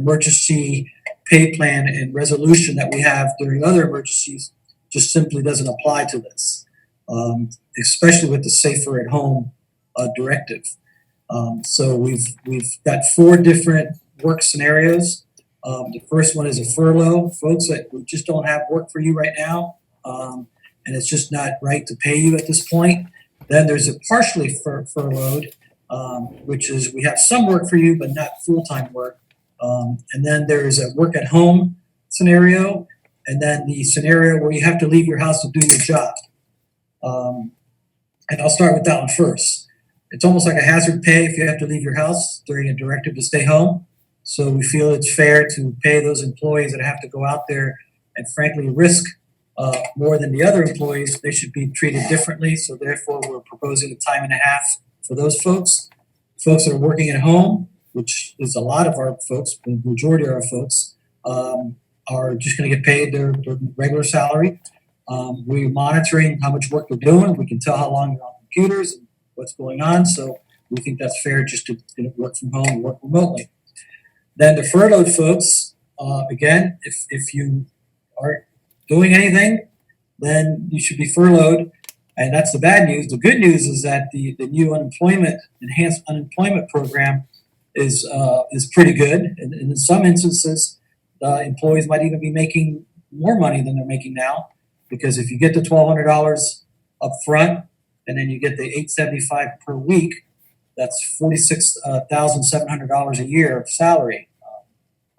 emergency pay plan and resolution that we have during other emergencies just simply doesn't apply to this, especially with the safer at home directive. So we've got 4 different work scenarios. The first one is a furlough, folks that we just don't have work for you right now, and it's just not right to pay you at this point. Then there's a partially furloughed, which is we have some work for you, but not full-time work. And then there's a work at home scenario, and then the scenario where you have to leave your house to do your job. And I'll start with that one first. It's almost like a hazard pay if you have to leave your house during a directive to stay home. So we feel it's fair to pay those employees that have to go out there and frankly risk more than the other employees. They should be treated differently. So therefore, we're proposing a time and a half for those folks. Folks that are working at home, which is a lot of our folks, the majority of our folks, are just going to get paid their regular salary. We're monitoring how much work they're doing. We can tell how long they're on computers and what's going on. So we think that's fair just to work from home and work remotely. Then the furloughed folks, again, if you aren't doing anything, then you should be furloughed. And that's the bad news. The good news is that the new enhanced unemployment program is pretty good. And in some instances, employees might even be making more money than they're making now. Because if you get the $1,200 up front, and then you get the $875 per week, that's $46,700 a year of salary.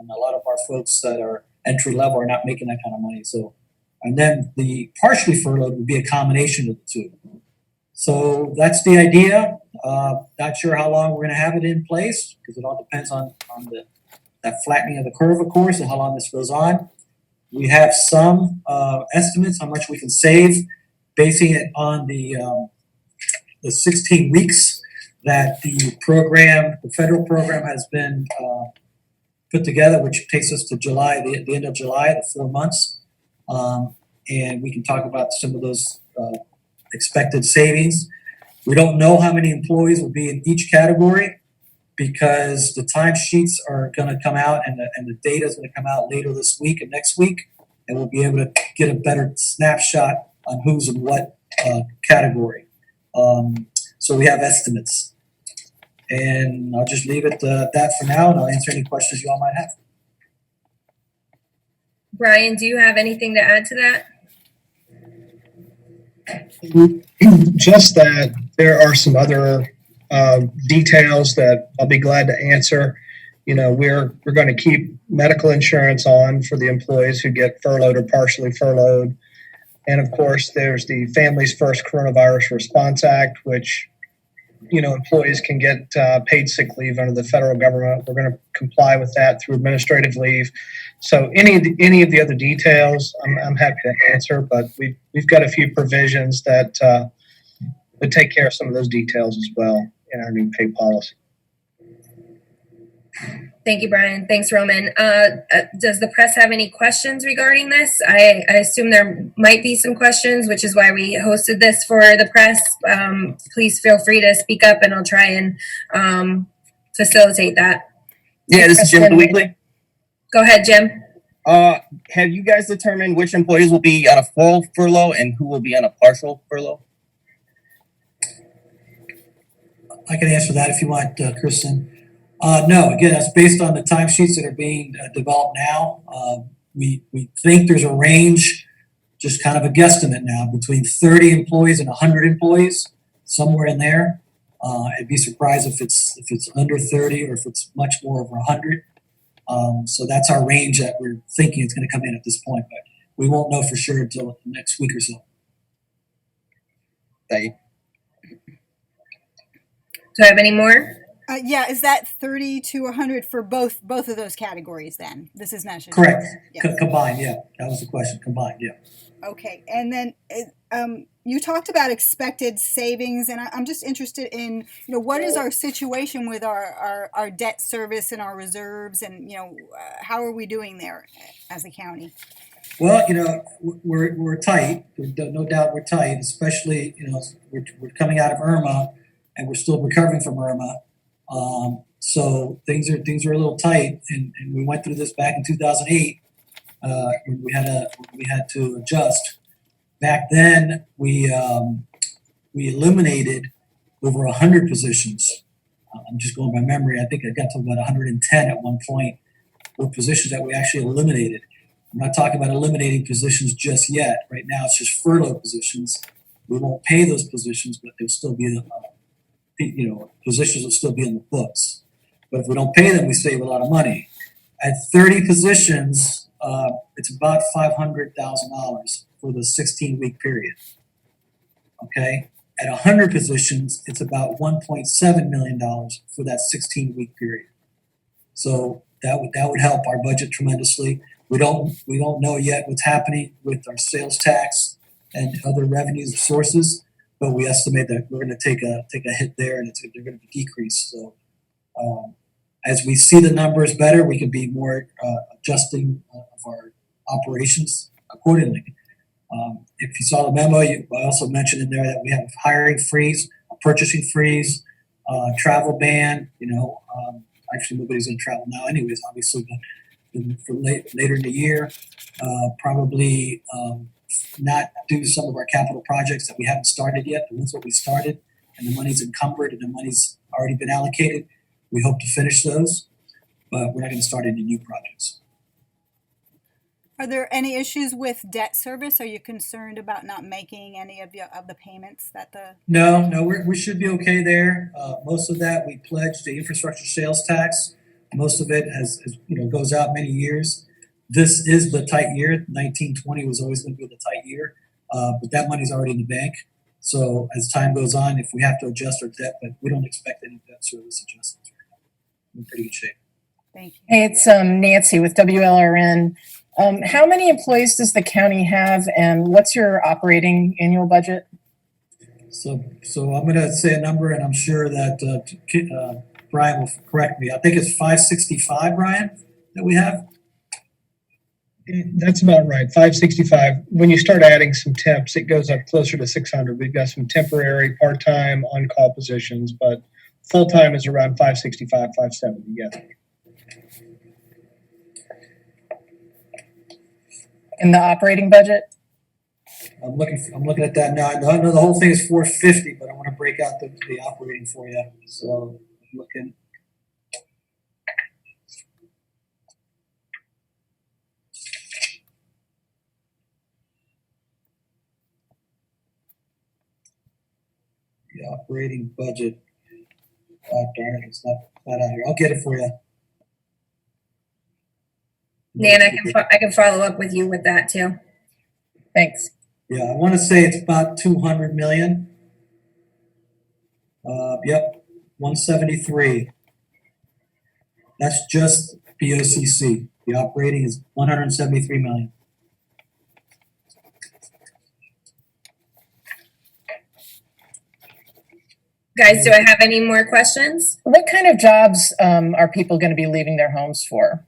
And a lot of our folks that are entry level are not making that kind of money. So, and then the partially furloughed would be a combination of the two. So that's the idea. Not sure how long we're going to have it in place because it all depends on that flattening of the curve, of course, and how long this goes on. We have some estimates how much we can save, basing it on the 16 weeks that the federal program has been put together, which takes us to July, the end of July, the 4 months. And we can talk about some of those expected savings. We don't know how many employees will be in each category because the timesheets are going to come out and the data is going to come out later this week and next week. And we'll be able to get a better snapshot on who's in what category. So we have estimates. And I'll just leave it that for now, and I'll answer any questions you all might have. Brian, do you have anything to add to that? Just that there are some other details that I'll be glad to answer. You know, we're going to keep medical insurance on for the employees who get furloughed or partially furloughed. And of course, there's the Families First Coronavirus Response Act, which, you know, employees can get paid sick leave under the federal government. We're going to comply with that through administrative leave. So any of the other details, I'm happy to answer, but we've got a few provisions that would take care of some of those details as well in our new pay policy. Thank you, Brian. Thanks, Roman. Does the press have any questions regarding this? I assume there might be some questions, which is why we hosted this for the press. Please feel free to speak up and I'll try and facilitate that. Yeah, this is Jim Weekly. Go ahead, Jim. Have you guys determined which employees will be on a full furlough and who will be on a partial furlough? I can answer that if you want, Kristen. No, again, that's based on the timesheets that are being developed now. We think there's a range, just kind of a guesstimate now, between 30 employees and 100 employees, somewhere in there. I'd be surprised if it's under 30 or if it's much more over 100. So that's our range that we're thinking it's going to come in at this point, but we won't know for sure until the next week or so. Thank you. Do I have any more? Yeah, is that 30 to 100 for both of those categories then? This is not just correct. Yeah. Combined, yeah. That was the question. Combined, yeah. Okay, and then you talked about expected savings, and I'm just interested in, you know, what is our situation with our debt service and our reserves, and, you know, how are we doing there as a county? Well, you know, we're tight. No doubt we're tight, especially, you know, we're coming out of Irma and we're still recovering from Irma. So things are a little tight, and we went through this back in 2008 when we had to adjust. Back then, we eliminated over 100 positions. I'm just going by memory. I think I got to about 110 at one point were positions that we actually eliminated. I'm not talking about eliminating positions just yet. Right now, it's just furlough positions. We won't pay those positions, but they'll still be positions will still be in the books. But if we don't pay them, we save a lot of money. At 30 positions, it's about $500,000 for the 16-week period. Okay, at 100 positions, it's about $1.7 million for that 16-week period. So that would help our budget tremendously. We don't know yet what's happening with our sales tax and other revenues sources, but we estimate that we're going to take a hit there, and they're going to be decreased. So as we see the numbers better, we can be more adjusting of our operations accordingly. If you saw the memo, I also mentioned in there that we have a hiring freeze, a purchasing freeze, travel ban. Actually nobody's going to travel now, anyways. Obviously, but for later in the year, probably not do some of our capital projects that we haven't started yet. The ones that we started, and the money's encumbered, and the money's already been allocated. We hope to finish those, but we're not going to start any new projects. Are there any issues with debt service? Are you concerned about not making any of the payments that the? No, we should be okay there. Most of that we pledged the infrastructure sales tax. Most of it has goes out many years. This is the tight year. 1920 was always going to be the tight year, but that money's already in the bank. So as time goes on, if we have to adjust our debt, but we don't expect any debt service adjustments right now. We're in pretty good shape. Thank you. Hey, it's Nancy with WLRN. How many employees does the county have, and what's your operating annual budget? So I'm going to say a number, and I'm sure that Brian will correct me. I think it's 565, Brian, that we have. That's about right. 565. When you start adding some temps, it goes up closer to 600. We've got some temporary, part-time, on-call positions, but full-time is around 565, 570. Yes. In the operating budget? I'm looking at that now. I know the whole thing is 450, but I want to break out the operating for you. So I'm looking. The operating budget. Oh, darn it, it's not out here. I'll get it for you. Nan, I can follow up with you with that too. Thanks. Yeah, I want to say it's about 200 million. Yep, 173. That's just BOCC. The operating is 173 million. Guys, do I have any more questions? What kind of jobs are people going to be leaving their homes for?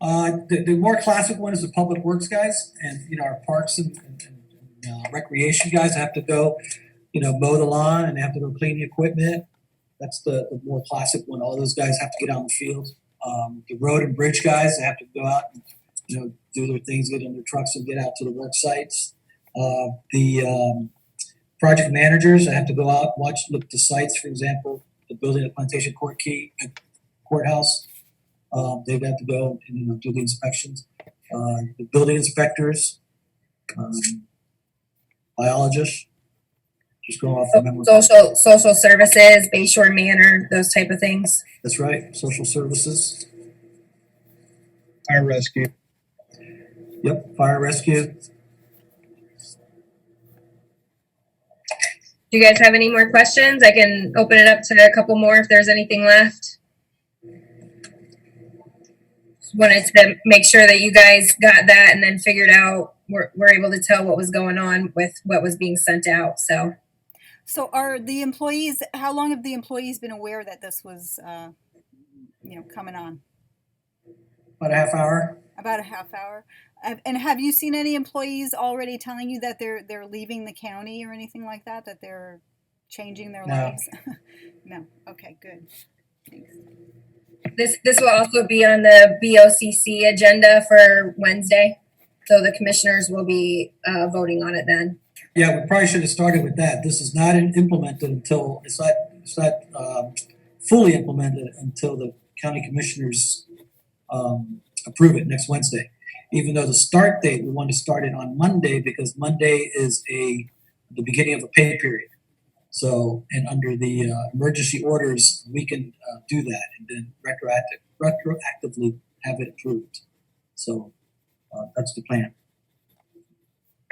The more classic one is the public works guys, and our parks and recreation guys have to go, mow the lawn, and they have to go clean the equipment. That's the more classic one. All those guys have to get out in the field. The road and bridge guys, they have to go out and do their things, get in their trucks, and get out to the work sites. The project managers, I have to go out, look at the sites. For example, the building at Plantation Courthouse. They'd have to go and do the inspections. The building inspectors, biologists, just going off the memory. Social services, Bayshore Manor, those type of things. That's right. Social services. Fire rescue. Yep. Fire rescue. Do you guys have any more questions? I can open it up to a couple more if there's anything left. Wanted to make sure that you guys got that and then figured out we're able to tell what was going on with what was being sent out. So are the employees? How long have the employees been aware that this was, coming on? About a half hour. About a half hour. And have you seen any employees already telling you that they're leaving the county or anything like that? That they're changing their lives? No. Okay. Good. This will also be on the BOCC agenda for Wednesday. So the commissioners will be voting on it then. Yeah, we probably should have started with that. This is not implemented until, it's not fully implemented until the county commissioners approve it next Wednesday. Even though the start date, we want to start it on Monday because Monday is the beginning of a pay period. So, and under the emergency orders, we can do that and then retroactively have it approved. So that's the plan.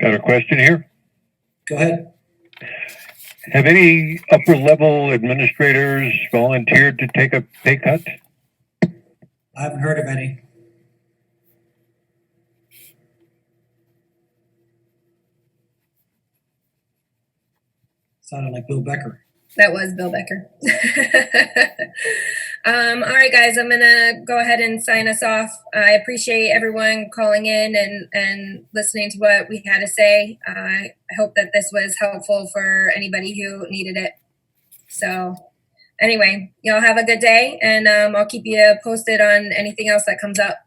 Got a question here. Go ahead. Have any upper level administrators volunteered to take a pay cut? I haven't heard of any. Sounded like Bill Becker. That was Bill Becker. All right, guys, I'm gonna go ahead and sign us off. I appreciate everyone calling in and listening to what we had to say. I hope that this was helpful for anybody who needed it. So anyway, y'all have a good day, and I'll keep you posted on anything else that comes up.